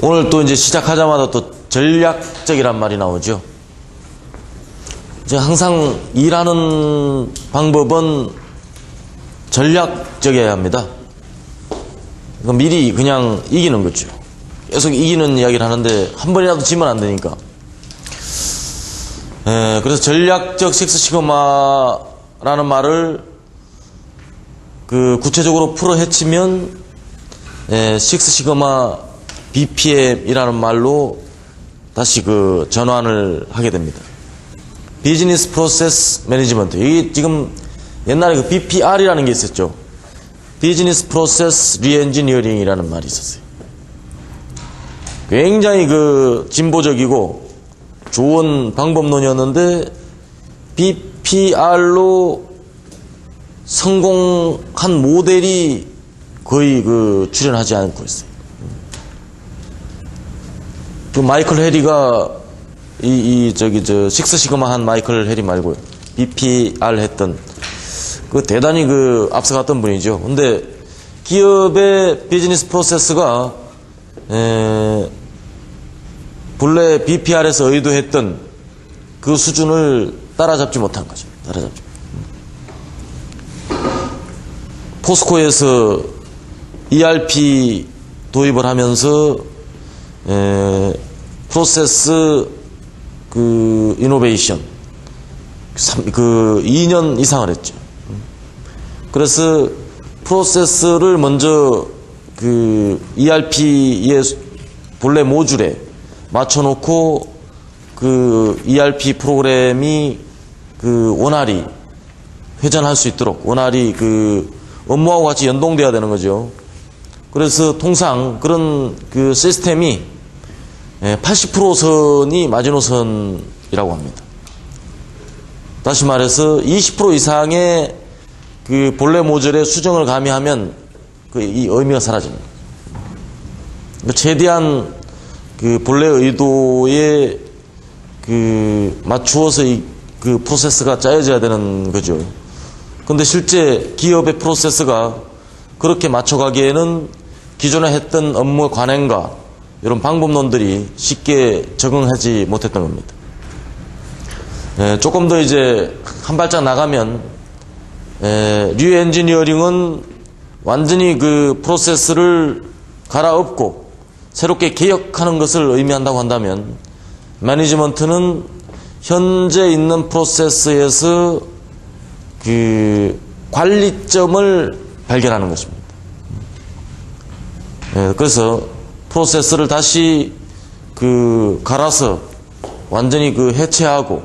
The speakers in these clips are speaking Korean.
오늘 또 이제 시작하자마자 또 전략적이란 말이 나오죠. 제가 항상 일하는 방법은 전략적이어야 합니다. 미리 그냥 이기는 거죠. 계속 이기는 이야기를 하는데 한 번이라도 지면 안 되니까. 그래서 전략적 식스시그마라는 말을 구체적으로 풀어 헤치면 식스시그마 BPM이라는 말로 다시 전환을 하게 됩니다. 비즈니스 프로세스 매니지먼트. 이게 지금 옛날에 BPR이라는 게 있었죠. 비즈니스 프로세스 리엔지니어링이라는 말이 있었어요. 굉장히 진보적이고 좋은 방법론이었는데 BPR로 성공한 모델이 거의 출연하지 않고 있어요. 마이클 해리가 식스시그마 한 마이클 해리 말고요. BPR 했던 대단히 앞서갔던 분이죠. 근데 기업의 비즈니스 프로세스가 본래 BPR에서 의도했던 그 수준을 따라잡지 못한 거죠. 포스코에서 ERP 도입을 하면서 프로세스 이노베이션 2년 이상을 했죠. 그래서 프로세스를 먼저 ERP의 본래 모듈에 맞춰놓고 ERP 프로그램이 원활히 회전할 수 있도록 원활히 업무하고 같이 연동돼야 되는 거죠. 그래서 통상 그런 시스템이 80% 선이 마지노선이라고 합니다. 다시 말해서 20% 이상의 본래 모듈에 수정을 가미하면 이 의미가 사라집니다. 최대한 본래 의도에 맞추어서 프로세스가 짜여져야 되는 거죠. 근데 실제 기업의 프로세스가 그렇게 맞춰가기에는 기존에 했던 업무 관행과 이런 방법론들이 쉽게 적응하지 못했던 겁니다. 조금 더 이제 한 발짝 나가면 리엔지니어링은 완전히 프로세스를 갈아엎고 새롭게 개혁하는 것을 의미한다고 한다면 매니지먼트는 현재 있는 프로세스에서 관리점을 발견하는 것입니다. 그래서 프로세스를 다시 갈아서 완전히 해체하고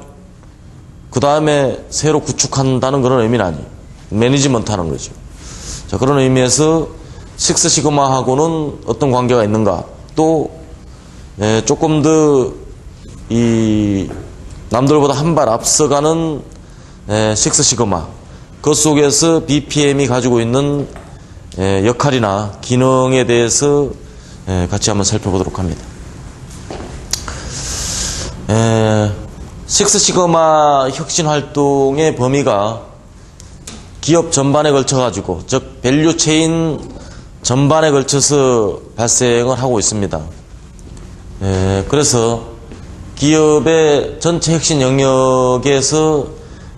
그 다음에 새로 구축한다는 그런 의미는 아니에요. 매니지먼트 하는 거죠. 자, 그런 의미에서 식스시그마하고는 어떤 관계가 있는가? 또 조금 더 남들보다 한 발 앞서가는 식스시그마, 그 속에서 BPM이 가지고 있는 역할이나 기능에 대해서 같이 한번 살펴보도록 합니다. 식스시그마 혁신활동의 범위가 기업 전반에 걸쳐가지고, 즉 밸류체인 전반에 걸쳐서 발생을 하고 있습니다. 그래서 기업의 전체 혁신 영역에서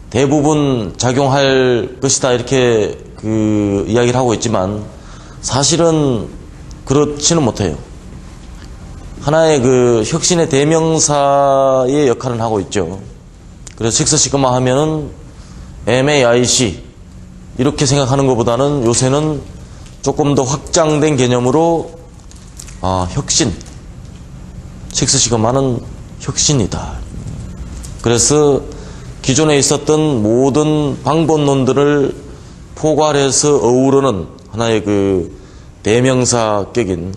대부분 작용할 것이다 이렇게 이야기를 하고 있지만 사실은 그렇지는 못해요. 하나의 혁신의 대명사의 역할을 하고 있죠. 그래서 식스시그마 하면은 MAIC 이렇게 생각하는 것보다는 요새는 조금 더 확장된 개념으로 혁신, 식스시그마는 혁신이다. 그래서 기존에 있었던 모든 방법론들을 포괄해서 어우르는 하나의 대명사격인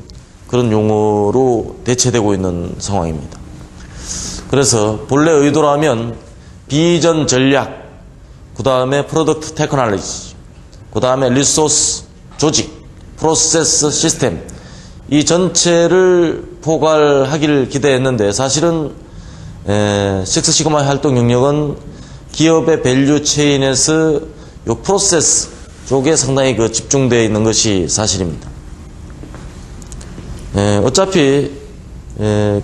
그런 용어로 대체되고 있는 상황입니다. 그래서 본래 의도라면 비전 전략, 그 다음에 프로덕트 테크놀로지, 그 다음에 리소스 조직, 프로세스 시스템, 이 전체를 포괄하기를 기대했는데 사실은 식스시그마의 활동 영역은 기업의 밸류 체인에서 요 프로세스 쪽에 상당히 집중되어 있는 것이 사실입니다. 어차피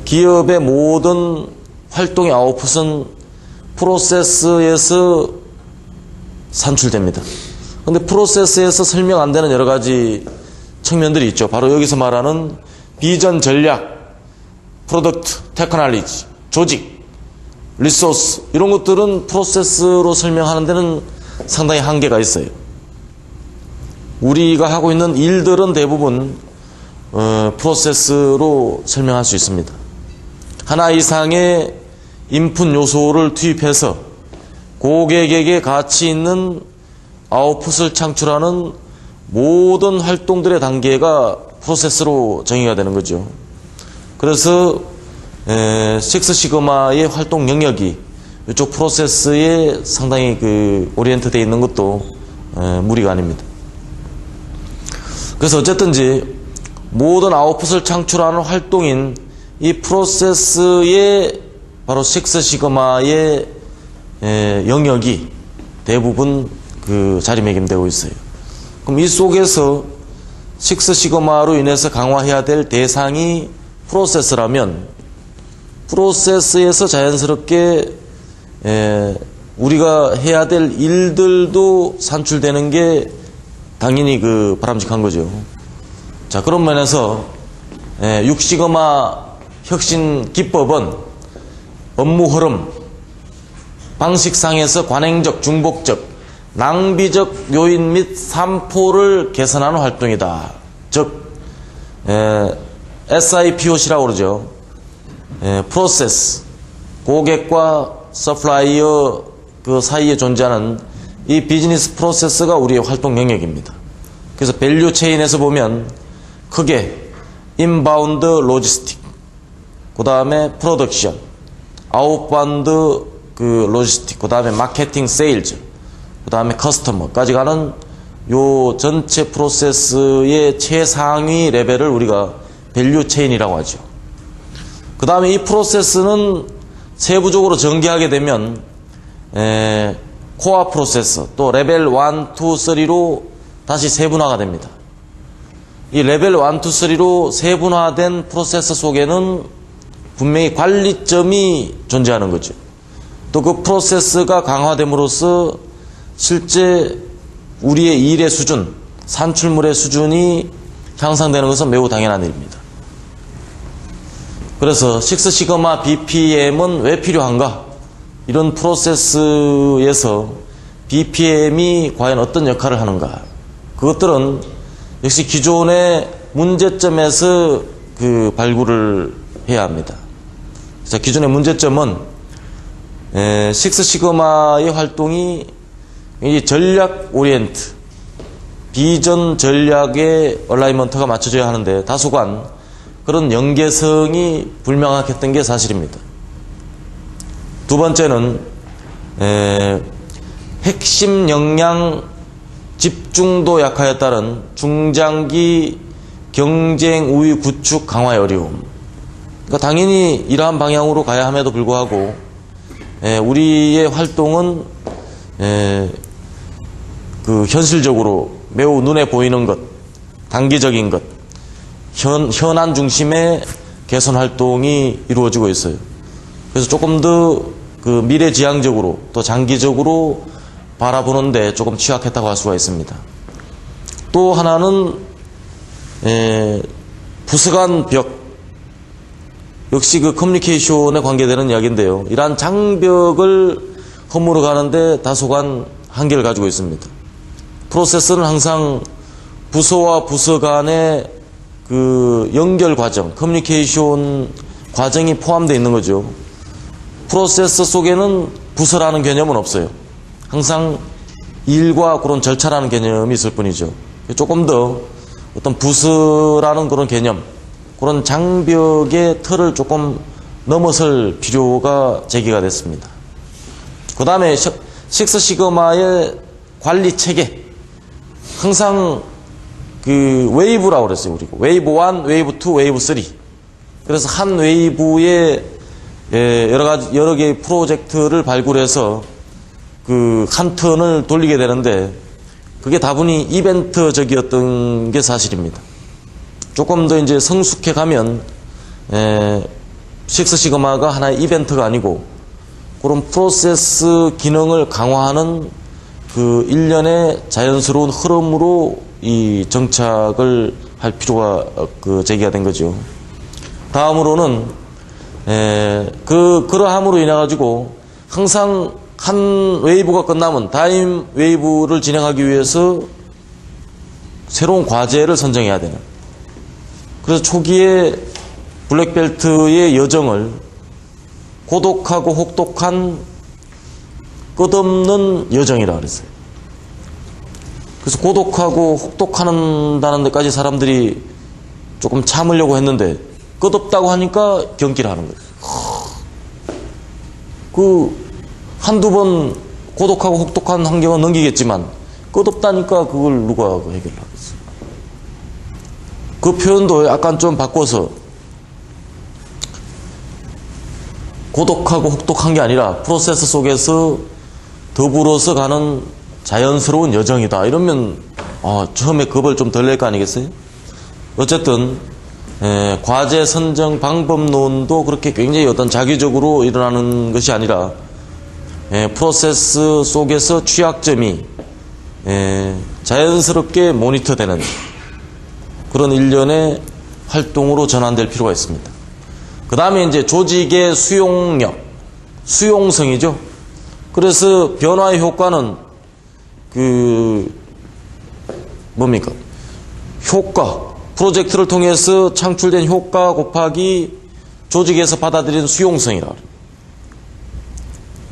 기업의 모든 활동의 아웃풋은 프로세스에서 산출됩니다. 근데 프로세스에서 설명 안 되는 여러 가지 측면들이 있죠. 바로 여기서 말하는 비전, 전략, 프로덕트, 테크놀로지, 조직, 리소스 이런 것들은 프로세스로 설명하는 데는 상당히 한계가 있어요. 우리가 하고 있는 일들은 대부분 프로세스로 설명할 수 있습니다. 하나 이상의 인풋 요소를 투입해서 고객에게 가치 있는 아웃풋을 창출하는 모든 활동들의 단계가 프로세스로 정의가 되는 거죠. 그래서 식스시그마의 활동 영역이 이쪽 프로세스에 상당히 오리엔트 되어 있는 것도 무리가 아닙니다. 그래서 어쨌든지 모든 아웃풋을 창출하는 활동인 이 프로세스의 바로 식스시그마의 영역이 대부분 자리매김되고 있어요. 그럼 이 속에서 식스시그마로 인해서 강화해야 될 대상이 프로세스라면 프로세스에서 자연스럽게 우리가 해야 될 일들도 산출되는 게 당연히 바람직한 거죠. 자, 그런 면에서 6시그마 혁신 기법은 업무 흐름, 방식상에서 관행적, 중복적, 낭비적 요인 및 산포를 개선하는 활동이다. 즉 SIPOC라고 그러죠. 프로세스, 고객과 서플라이어 사이에 존재하는 이 비즈니스 프로세스가 우리의 활동 영역입니다. 그래서 밸류 체인에서 보면 크게 인바운드 로지스틱, 그 다음에 프로덕션, 아웃바운드 로지스틱, 그 다음에 마케팅 세일즈, 그 다음에 커스터머까지 가는 요 전체 프로세스의 최상위 레벨을 우리가 밸류 체인이라고 하죠. 그 다음에 이 프로세스는 세부적으로 전개하게 되면 코어 프로세스 또 레벨 1, 2, 3로 다시 세분화가 됩니다. 이 레벨 1, 2, 3로 세분화된 프로세스 속에는 분명히 관리점이 존재하는 거죠. 또 그 프로세스가 강화됨으로써 실제 우리의 일의 수준, 산출물의 수준이 향상되는 것은 매우 당연한 일입니다. 그래서 식스시그마 BPM은 왜 필요한가? 이런 프로세스에서 BPM이 과연 어떤 역할을 하는가? 그것들은 역시 기존의 문제점에서 발굴을 해야 합니다. 자, 기존의 문제점은 식스시그마의 활동이 이 전략 오리엔트, 비전 전략의 얼라이먼트가 맞춰져야 하는데 다소간 그런 연계성이 불명확했던 게 사실입니다. 두 번째는 핵심 역량 집중도 약화에 따른 중장기 경쟁 우위 구축 강화의 어려움. 그러니까 당연히 이러한 방향으로 가야 함에도 불구하고 우리의 활동은 현실적으로 매우 눈에 보이는 것, 단기적인 것, 현안 중심의 개선 활동이 이루어지고 있어요. 그래서 조금 더 미래지향적으로 또 장기적으로 바라보는데 조금 취약했다고 할 수가 있습니다. 또 하나는 부서 간 벽, 역시 커뮤니케이션에 관계되는 이야기인데요. 이러한 장벽을 허물어 가는데 다소간 한계를 가지고 있습니다. 프로세스는 항상 부서와 부서 간의 연결 과정, 커뮤니케이션 과정이 포함되어 있는 거죠. 프로세스 속에는 부서라는 개념은 없어요. 항상 일과 그런 절차라는 개념이 있을 뿐이죠. 조금 더 어떤 부서라는 그런 개념, 그런 장벽의 틀을 조금 넘어설 필요가 제기가 됐습니다. 그 다음에 식스시그마의 관리 체계, 항상 웨이브라고 그랬어요. 우리가 웨이브 1, 웨이브 2, 웨이브 3. 그래서 한 웨이브에 여러 개의 프로젝트를 발굴해서 한 턴을 돌리게 되는데 그게 다분히 이벤트적이었던 게 사실입니다. 조금 더 이제 성숙해 가면 식스시그마가 하나의 이벤트가 아니고 그런 프로세스 기능을 강화하는 그 일련의 자연스러운 흐름으로 이 정착을 할 필요가 제기가 된 거죠. 다음으로는 그러함으로 인해 가지고 항상 한 웨이브가 끝나면 다음 웨이브를 진행하기 위해서 새로운 과제를 선정해야 되는. 그래서 초기에 블랙벨트의 여정을 고독하고 혹독한 끝없는 여정이라 그랬어요. 그래서 고독하고 혹독한다는 데까지 사람들이 조금 참으려고 했는데 끝없다고 하니까 경기를 하는 거예요. 한두 번 고독하고 혹독한 환경은 넘기겠지만 끝없다니까 그걸 누가 해결하겠어요. 그 표현도 약간 좀 바꿔서 고독하고 혹독한 게 아니라 프로세스 속에서 더불어서 가는 자연스러운 여정이다. 이러면 처음에 겁을 좀 덜 낼 거 아니겠어요? 어쨌든 과제 선정 방법론도 그렇게 굉장히 어떤 자기적으로 일어나는 것이 아니라 프로세스 속에서 취약점이 자연스럽게 모니터되는 그런 일련의 활동으로 전환될 필요가 있습니다. 그 다음에 이제 조직의 수용력, 수용성이죠. 그래서 변화의 효과는 뭡니까? 효과, 프로젝트를 통해서 창출된 효과 곱하기 조직에서 받아들인 수용성이라 그래요.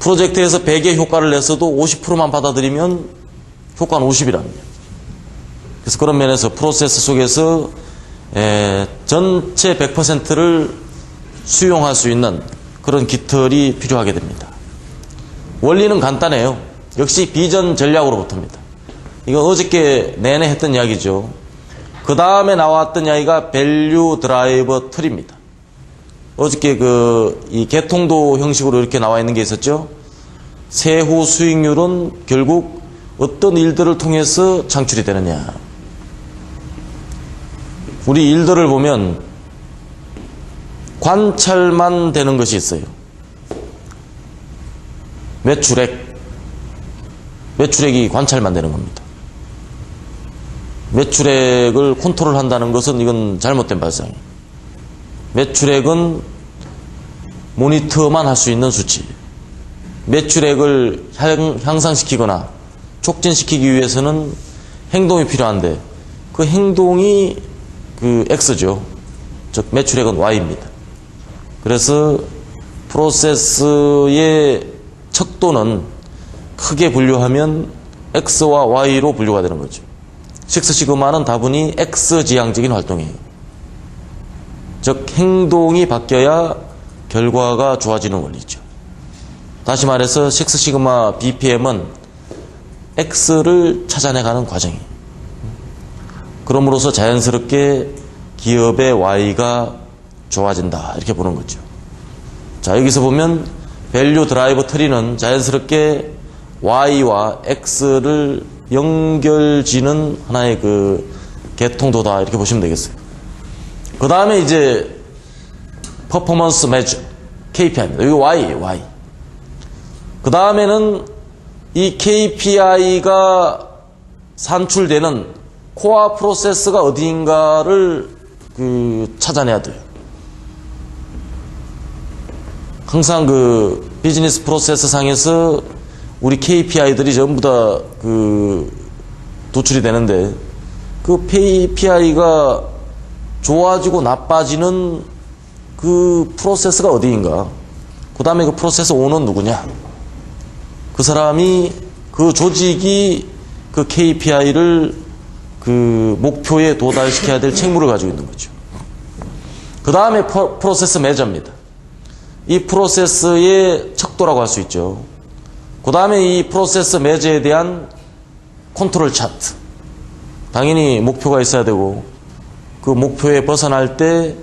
프로젝트에서 100의 효과를 냈어도 50%만 받아들이면 효과는 50이랍니다. 그래서 그런 면에서 프로세스 속에서 전체 100%를 수용할 수 있는 그런 깃털이 필요하게 됩니다. 원리는 간단해요. 역시 비전 전략으로부터입니다. 이건 어저께 내내 했던 이야기죠. 그 다음에 나왔던 이야기가 밸류 드라이버 틀입니다. 어저께 이 개통도 형식으로 이렇게 나와 있는 게 있었죠. 세후 수익률은 결국 어떤 일들을 통해서 창출이 되느냐. 우리 일들을 보면 관찰만 되는 것이 있어요. 매출액이 관찰만 되는 겁니다. 매출액을 컨트롤한다는 것은 이건 잘못된 발상이에요. 매출액은 모니터만 할 수 있는 수치. 매출액을 향상시키거나 촉진시키기 위해서는 행동이 필요한데 그 행동이 X죠. 즉 매출액은 Y입니다. 그래서 프로세스의 척도는 크게 분류하면 X와 Y로 분류가 되는 거죠. 식스시그마는 다분히 X지향적인 활동이에요. 즉 행동이 바뀌어야 결과가 좋아지는 원리죠. 다시 말해서 식스시그마 BPM은 X를 찾아내가는 과정이에요. 그럼으로써 자연스럽게 기업의 Y가 좋아진다 이렇게 보는 거죠. 자, 여기서 보면 밸류 드라이버 트리는 자연스럽게 Y와 X를 연결지는 하나의 개통도다 이렇게 보시면 되겠어요. 그 다음에 이제 퍼포먼스 매저 KPI입니다. 여기 Y. 그 다음에는 이 KPI가 산출되는 코어 프로세스가 어디인가를 찾아내야 돼요. 항상 비즈니스 프로세스 상에서 우리 KPI들이 전부 다 도출이 되는데 그 KPI가 좋아지고 나빠지는 그 프로세스가 어디인가. 그 다음에 그 프로세스 오너는 누구냐. 그 사람이 그 조직이 그 KPI를 목표에 도달시켜야 될 책무를 가지고 있는 거죠. 그 다음에 프로세스 매저입니다. 이 프로세스의 척도라고 할 수 있죠. 그 다음에 이 프로세스 매저에 대한 컨트롤 차트. 당연히 목표가 있어야 되고 그 목표에 벗어날 때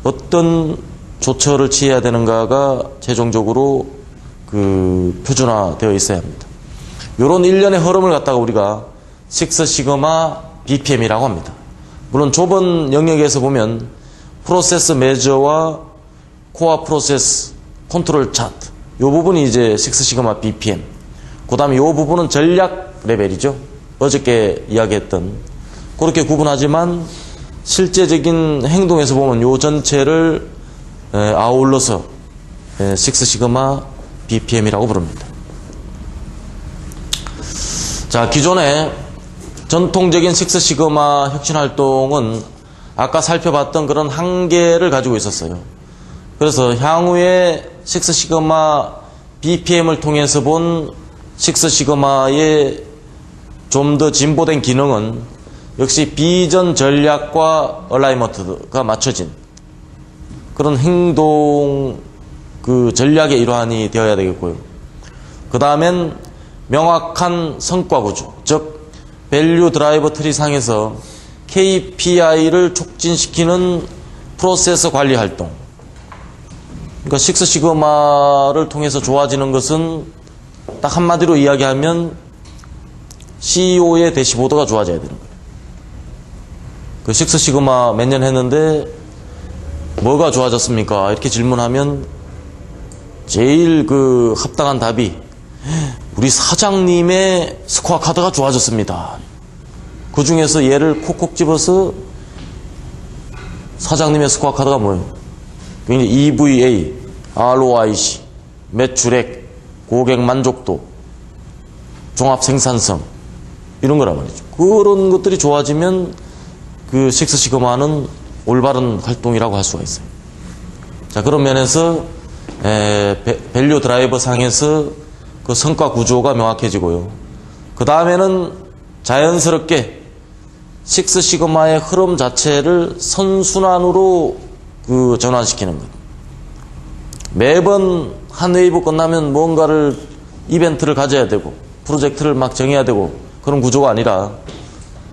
어떤 조처를 취해야 되는가가 최종적으로 표준화되어 있어야 합니다. 이런 일련의 흐름을 갖다가 우리가 식스시그마 BPM이라고 합니다. 물론 좁은 영역에서 보면 프로세스 매저와 코어 프로세스 컨트롤 차트, 이 부분이 이제 식스시그마 BPM. 그 다음에 이 부분은 전략 레벨이죠. 어저께 이야기했던. 그렇게 구분하지만 실제적인 행동에서 보면 이 전체를 아울러서 식스시그마 BPM이라고 부릅니다. 자, 기존의 전통적인 식스시그마 혁신활동은 아까 살펴봤던 그런 한계를 가지고 있었어요. 그래서 향후에 식스시그마 BPM을 통해서 본 식스시그마의 좀 더 진보된 기능은 역시 비전 전략과 얼라이먼트가 맞춰진 그런 행동 전략의 일환이 되어야 되겠고요. 그 다음엔 명확한 성과 구조, 즉 밸류 드라이버 트리 상에서 KPI를 촉진시키는 프로세스 관리 활동. 그러니까 식스시그마를 통해서 좋아지는 것은 딱 한마디로 이야기하면 CEO의 대시보드가 좋아져야 되는 거예요. 그 식스시그마 몇 년 했는데 뭐가 좋아졌습니까? 이렇게 질문하면 제일 합당한 답이 우리 사장님의 스코어 카드가 좋아졌습니다. 그 중에서 얘를 콕콕 집어서 사장님의 스코어 카드가 뭐예요? EVA, ROIC, 매출액, 고객 만족도, 종합 생산성, 이런 거란 말이죠. 그런 것들이 좋아지면 그 식스시그마는 올바른 활동이라고 할 수가 있어요. 자, 그런 면에서 밸류 드라이버 상에서 그 성과 구조가 명확해지고요. 그 다음에는 자연스럽게 식스시그마의 흐름 자체를 선순환으로 전환시키는 것. 매번 한 웨이브 끝나면 뭔가를 이벤트를 가져야 되고 프로젝트를 막 정해야 되고 그런 구조가 아니라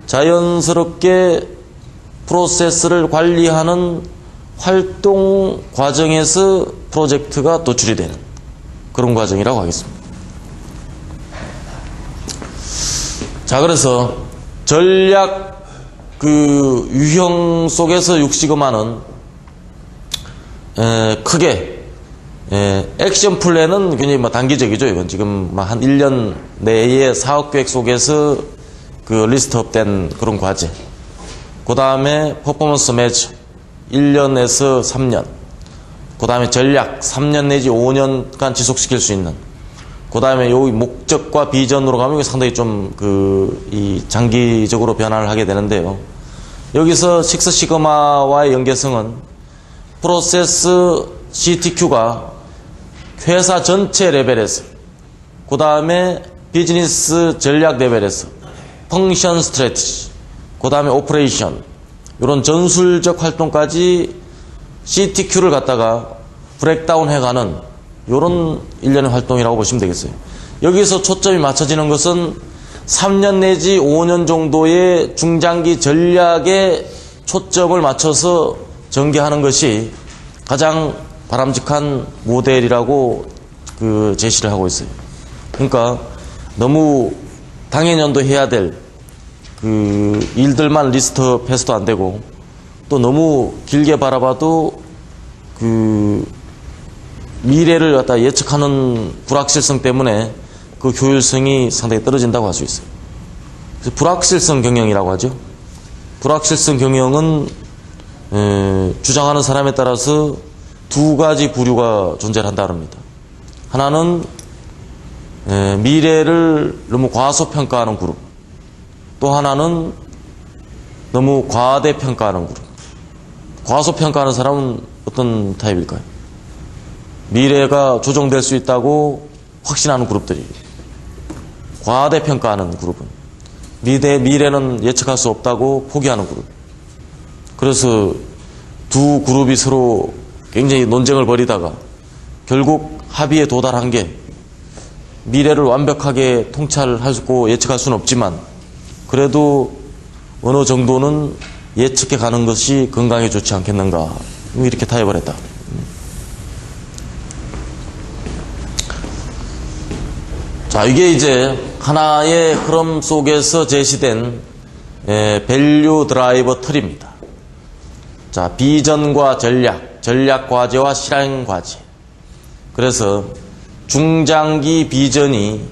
자연스럽게 프로세스를 관리하는 활동 과정에서 프로젝트가 도출이 되는 그런 과정이라고 하겠습니다. 자, 그래서 전략 유형 속에서 6시그마는 크게 액션 플랜은 굉장히 단기적이죠. 이건 지금 한 1년 내에 사업 계획 속에서 리스트업된 그런 과제. 그 다음에 퍼포먼스 매저 1년에서 3년. 그 다음에 전략 3년 내지 5년간 지속시킬 수 있는. 그 다음에 요 목적과 비전으로 가면 상당히 좀 장기적으로 변화를 하게 되는데요. 여기서 식스시그마와의 연계성은 프로세스 CTQ가 회사 전체 레벨에서, 그 다음에 비즈니스 전략 레벨에서 펑션 스트래티지, 그 다음에 오퍼레이션, 이런 전술적 활동까지 CTQ를 갖다가 브레이크다운 해가는 이런 일련의 활동이라고 보시면 되겠어요. 여기서 초점이 맞춰지는 것은 3년 내지 5년 정도의 중장기 전략에 초점을 맞춰서 전개하는 것이 가장 바람직한 모델이라고 제시를 하고 있어요. 그러니까 너무 당해년도 해야 될 일들만 리스트업해서도 안 되고, 또 너무 길게 바라봐도 미래를 갖다 예측하는 불확실성 때문에 그 효율성이 상당히 떨어진다고 할 수 있어요. 그래서 불확실성 경영이라고 하죠. 불확실성 경영은 주장하는 사람에 따라서 두 가지 부류가 존재한다 합니다. 하나는 미래를 너무 과소평가하는 그룹, 또 하나는 너무 과대평가하는 그룹. 과소평가하는 사람은 어떤 타입일까요? 미래가 조정될 수 있다고 확신하는 그룹들이. 과대평가하는 그룹은 미래는 예측할 수 없다고 포기하는 그룹. 그래서 두 그룹이 서로 굉장히 논쟁을 벌이다가 결국 합의에 도달한 게, 미래를 완벽하게 통찰하고 예측할 수는 없지만 그래도 어느 정도는 예측해 가는 것이 건강에 좋지 않겠는가, 이렇게 타협을 했다. 자, 이게 이제 하나의 흐름 속에서 제시된 밸류 드라이버 틀입니다. 자, 비전과 전략, 전략과제와 실행과제. 그래서 중장기 비전이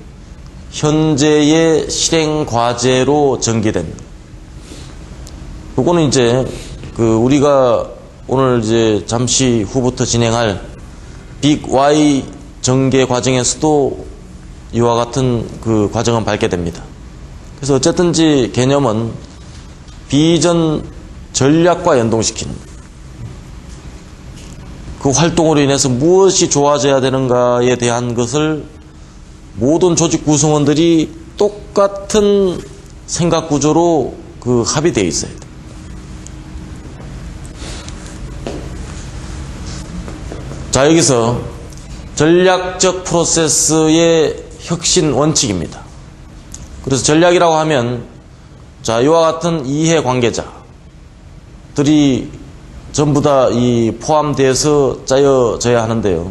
현재의 실행과제로 전개됩니다. 요거는 이제 우리가 오늘 이제 잠시 후부터 진행할 빅 Y 전개 과정에서도 이와 같은 과정은 밟게 됩니다. 그래서 어쨌든지 개념은 비전 전략과 연동시키는 그 활동으로 인해서 무엇이 좋아져야 되는가에 대한 것을 모든 조직 구성원들이 똑같은 생각 구조로 합의되어 있어야 돼요. 자, 여기서 전략적 프로세스의 혁신 원칙입니다. 그래서 전략이라고 하면 자, 이와 같은 이해 관계자들이 전부 다 포함되어서 짜여져야 하는데요.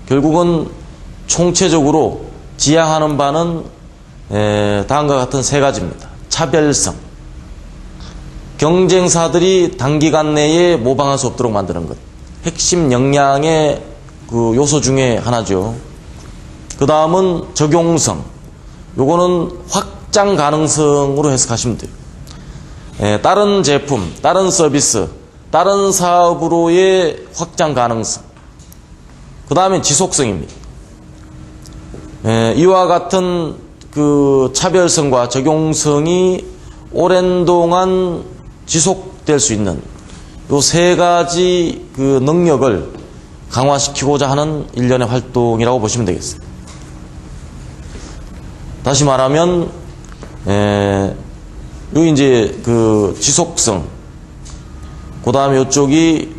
결국은 총체적으로 지향하는 바는 다음과 같은 세 가지입니다. 차별성, 경쟁사들이 단기간 내에 모방할 수 없도록 만드는 것, 핵심 역량의 요소 중에 하나죠. 그 다음은 적용성, 요거는 확장 가능성으로 해석하시면 돼요. 다른 제품, 다른 서비스, 다른 사업으로의 확장 가능성. 그 다음에 지속성입니다. 이와 같은 차별성과 적용성이 오랜 동안 지속될 수 있는 요 세 가지 능력을 강화시키고자 하는 일련의 활동이라고 보시면 되겠습니다. 다시 말하면, 여기 이제 지속성, 그 다음에 이쪽이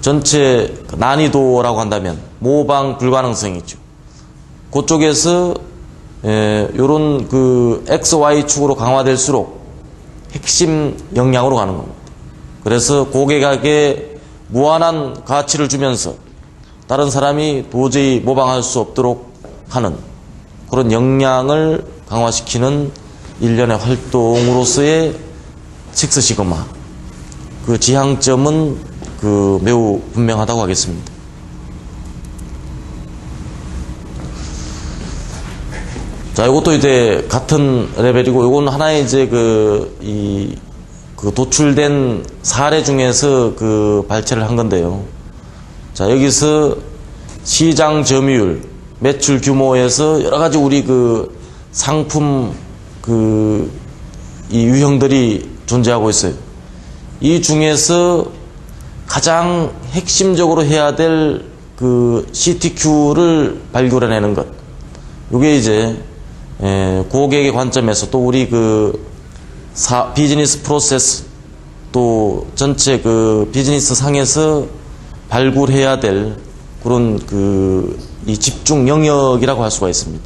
전체 난이도라고 한다면 모방 불가능성이죠. 그쪽에서 요런 X, Y 축으로 강화될수록 핵심 역량으로 가는 겁니다. 그래서 고객에게 무한한 가치를 주면서 다른 사람이 도저히 모방할 수 없도록 하는 그런 역량을 강화시키는 일련의 활동으로서의 식스 시그마. 지향점은 매우 분명하다고 하겠습니다. 자, 이것도 이제 같은 레벨이고, 이건 하나의 이제 도출된 사례 중에서 발췌를 한 건데요. 자, 여기서 시장 점유율, 매출 규모에서 여러 가지 우리 상품 이 유형들이 존재하고 있어요. 이 중에서 가장 핵심적으로 해야 될 CTQ를 발굴해내는 것. 이게 이제 고객의 관점에서 또 우리 비즈니스 프로세스 또 전체 비즈니스 상에서 발굴해야 될 그런 이 집중 영역이라고 할 수가 있습니다.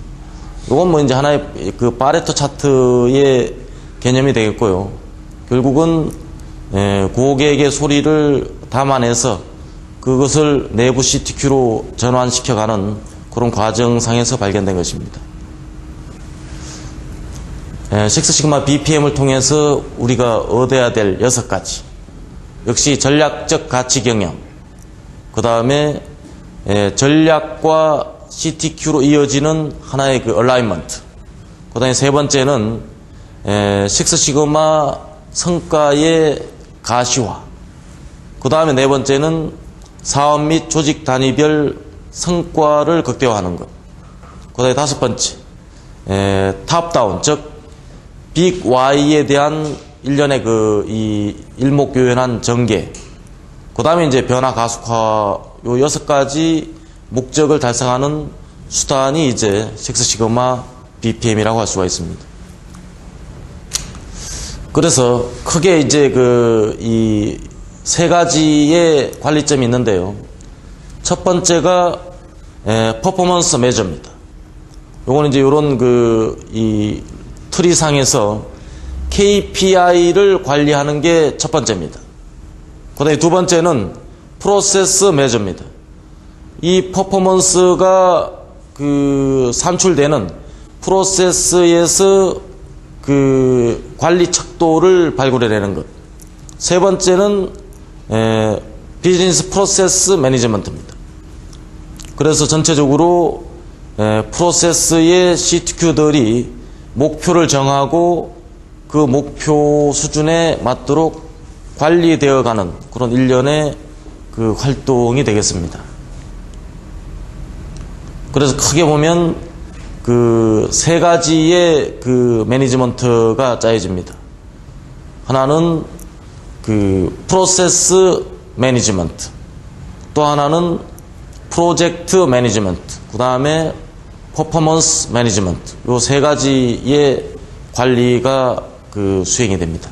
이건 뭐 이제 하나의 파레토 차트의 개념이 되겠고요. 결국은 고객의 소리를 담아내서 그것을 내부 CTQ로 전환시켜가는 그런 과정상에서 발견된 것입니다. 식스시그마 BPM을 통해서 우리가 얻어야 될 6가지. 역시 전략적 가치 경영. 그 다음에 전략과 CTQ로 이어지는 하나의 얼라이먼트. 그 다음에 세 번째는 식스시그마 성과의 가시화. 그 다음에 네 번째는 사업 및 조직 단위별 성과를 극대화하는 것. 그 다음에 다섯 번째, 탑다운, 즉 빅 Y에 대한 일련의 이 일목요연한 전개. 그 다음에 이제 변화 가속화, 요 6가지 목적을 달성하는 수단이 이제 식스시그마 BPM이라고 할 수가 있습니다. 그래서 크게 이제 이 세 가지의 관리점이 있는데요. 첫 번째가 퍼포먼스 매저입니다. 요거는 이제 요런 이 트리상에서 KPI를 관리하는 게 첫 번째입니다. 그 다음에 두 번째는 프로세스 매저입니다. 이 퍼포먼스가 산출되는 프로세스에서 관리 척도를 발굴해내는 것. 세 번째는 비즈니스 프로세스 매니지먼트입니다. 그래서 전체적으로 프로세스의 CTQ들이 목표를 정하고 그 목표 수준에 맞도록 관리되어가는 그런 일련의 그 활동이 되겠습니다. 그래서 크게 보면 그 세 가지의 그 매니지먼트가 짜여집니다. 하나는 그 프로세스 매니지먼트, 또 하나는 프로젝트 매니지먼트, 그 다음에 퍼포먼스 매니지먼트, 요 세 가지의 관리가 그 수행이 됩니다.